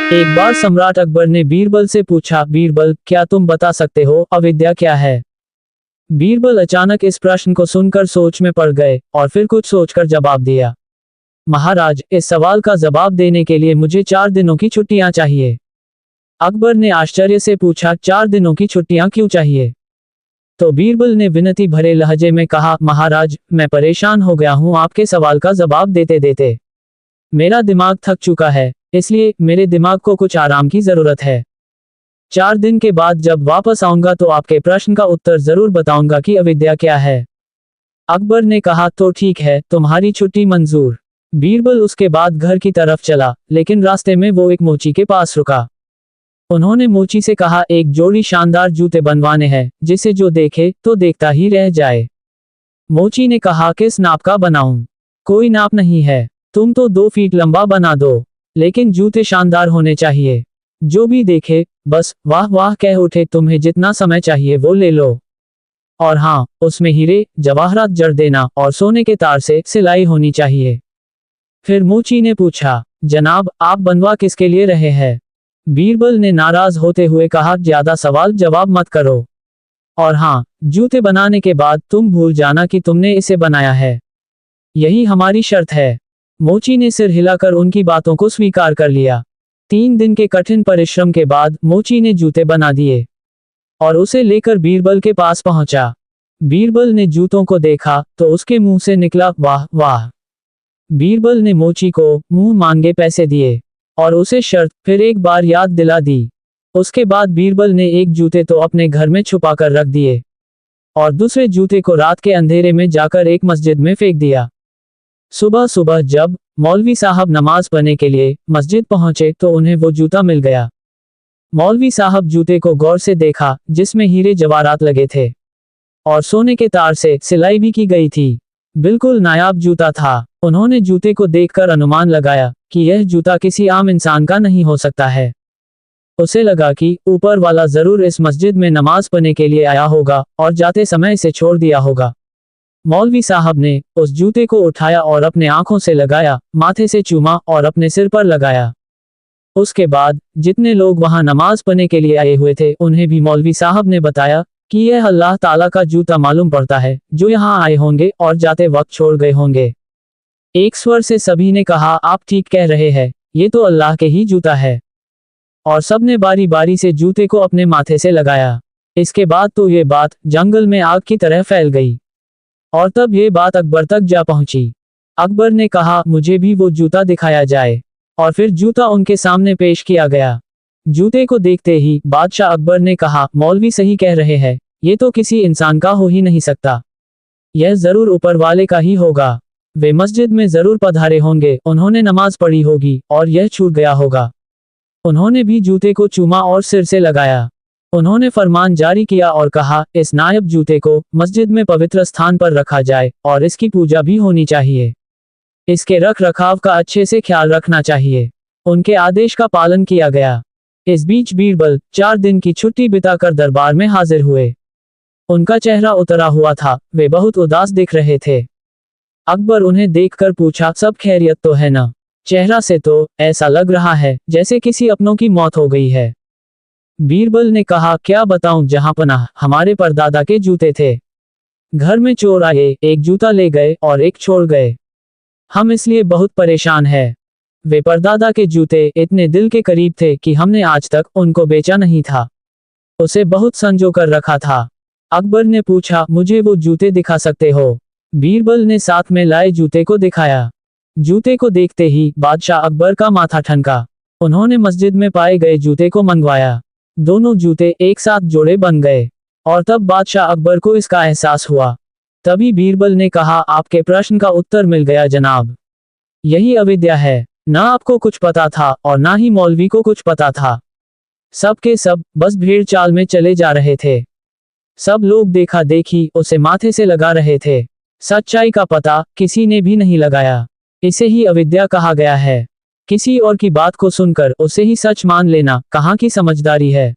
एक बार सम्राट अकबर ने बीरबल से पूछा, बीरबल, क्या तुम बता सकते हो अविद्या क्या है? बीरबल अचानक इस प्रश्न को सुनकर सोच में पड़ गए और फिर कुछ सोचकर जवाब दिया, महाराज, इस सवाल का जवाब देने के लिए मुझे 4 दिनों की छुट्टियां चाहिए। अकबर ने आश्चर्य से पूछा, 4 दिनों की छुट्टियां क्यों चाहिए? तो बीरबल ने विनती भरे लहजे में कहा, महाराज, मैं परेशान हो गया हूं आपके सवाल का जवाब देते देते। मेरा दिमाग थक चुका है, इसलिए मेरे दिमाग को कुछ आराम की जरूरत है। 4 दिन के बाद जब वापस आऊंगा तो आपके प्रश्न का उत्तर जरूर बताऊंगा कि अविद्या क्या है। अकबर ने कहा, तो ठीक है, तुम्हारी छुट्टी मंजूर। बीरबल उसके बाद घर की तरफ चला, लेकिन रास्ते में वो एक मोची के पास रुका। उन्होंने मोची से कहा, एक जोड़ी शानदार जूते बनवाने हैं, जिसे जो देखे तो देखता ही रह जाए। मोची ने कहा, किस नाप का बनाऊं? कोई नाप नहीं है, तुम तो 2 फीट लंबा बना दो, लेकिन जूते शानदार होने चाहिए। जो भी देखे बस वाह वाह कह उठे, तुम्हें जितना समय चाहिए वो ले लो। और हाँ, उसमें हीरे जवाहरात जड़ देना और सोने के तार से सिलाई होनी चाहिए। फिर मोची ने पूछा, जनाब, आप बनवा किसके लिए रहे हैं? बीरबल ने नाराज होते हुए कहा, ज्यादा सवाल जवाब मत करो। और हाँ, जूते बनाने के बाद तुम भूल जाना कि तुमने इसे बनाया है। यही हमारी शर्त है। मोची ने सिर हिलाकर उनकी बातों को स्वीकार कर लिया। 3 दिन के कठिन परिश्रम के बाद मोची ने जूते बना दिए और उसे लेकर बीरबल के पास पहुंचा। बीरबल ने जूतों को देखा तो उसके मुंह से निकला, वाह वाह। बीरबल ने मोची को मुंह मांगे पैसे दिए और उसे शर्त फिर एक बार याद दिला दी। उसके बाद बीरबल ने एक जूते तो अपने घर में छुपा कर रख दिए और दूसरे जूते को रात के अंधेरे में जाकर एक मस्जिद में फेंक दिया। सुबह सुबह जब मौलवी साहब नमाज पढ़ने के लिए मस्जिद पहुंचे तो उन्हें वो जूता मिल गया। मौलवी साहब जूते को गौर से देखा, जिसमें हीरे जवाहरात लगे थे और सोने के तार से सिलाई भी की गई थी। बिल्कुल नायाब जूता था। उन्होंने जूते को देखकर अनुमान लगाया कि यह जूता किसी आम इंसान का नहीं हो सकता है। उसे लगा कि ऊपर वाला जरूर इस मस्जिद में नमाज पढ़ने के लिए आया होगा और जाते समय इसे छोड़ दिया होगा। मौलवी साहब ने उस जूते को उठाया और अपने आंखों से लगाया, माथे से चूमा और अपने सिर पर लगाया। उसके बाद जितने लोग वहां नमाज पढ़ने के लिए आए हुए थे उन्हें भी मौलवी साहब ने बताया कि यह अल्लाह ताला का जूता मालूम पड़ता है, जो यहाँ आए होंगे और जाते वक्त छोड़ गए होंगे। एक स्वर से सभी ने कहा, आप ठीक कह रहे हैं, ये तो अल्लाह के ही जूता है। और सबने बारी बारी से जूते को अपने माथे से लगाया। इसके बाद तो ये बात जंगल में आग की तरह फैल गई और तब ये बात अकबर तक जा पहुंची। अकबर ने कहा, मुझे भी वो जूता दिखाया जाए और फिर जूता उनके सामने पेश किया गया। जूते को देखते ही बादशाह अकबर ने कहा, मौलवी सही कह रहे हैं, ये तो किसी इंसान का हो ही नहीं सकता, यह जरूर ऊपर वाले का ही होगा। वे मस्जिद में जरूर पधारे होंगे, उन्होंने नमाज पढ़ी होगी और यह छूट गया होगा। उन्होंने भी जूते को चूमा और सिर से लगाया। उन्होंने फरमान जारी किया और कहा, इस नायब जूते को मस्जिद में पवित्र स्थान पर रखा जाए और इसकी पूजा भी होनी चाहिए। इसके रख रखाव का अच्छे से ख्याल रखना चाहिए। उनके आदेश का पालन किया गया। इस बीच बीरबल 4 दिन की छुट्टी बिताकर दरबार में हाजिर हुए। उनका चेहरा उतरा हुआ था, वे बहुत उदास दिख रहे थे। अकबर उन्हें देखकर पूछा, सब खैरियत तो है ना? चेहरा से तो ऐसा लग रहा है जैसे किसी अपनों की मौत हो गई है। बीरबल ने कहा, क्या बताऊं जहांपनाह, हमारे परदादा के जूते थे। घर में चोर आए, एक जूता ले गए और एक छोड़ गए। हम इसलिए बहुत परेशान हैं। वे परदादा के जूते इतने दिल के करीब थे कि हमने आज तक उनको बेचा नहीं था, उसे बहुत संजो कर रखा था। अकबर ने पूछा, मुझे वो जूते दिखा सकते हो? बीरबल ने साथ में लाए जूते को दिखाया। जूते को देखते ही बादशाह अकबर का माथा ठनका। उन्होंने मस्जिद में पाए गए जूते को मंगवाया। दोनों जूते एक साथ जोड़े बन गए और तब बादशाह अकबर को इसका एहसास हुआ। तभी बीरबल ने कहा, आपके प्रश्न का उत्तर मिल गया जनाब। यही अविद्या है। ना आपको कुछ पता था और ना ही मौलवी को कुछ पता था। सब के सब बस भेड़ चाल में चले जा रहे थे। सब लोग देखा देखी उसे माथे से लगा रहे थे। सच्चाई का पता किसी ने भी नहीं लगाया। इसे ही अविद्या कहा गया है। किसी और की बात को सुनकर उसे ही सच मान लेना कहाँ की समझदारी है।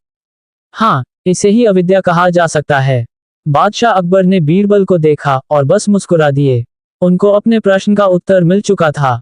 हाँ, इसे ही अविद्या कहा जा सकता है। बादशाह अकबर ने बीरबल को देखा और बस मुस्कुरा दिए। उनको अपने प्रश्न का उत्तर मिल चुका था।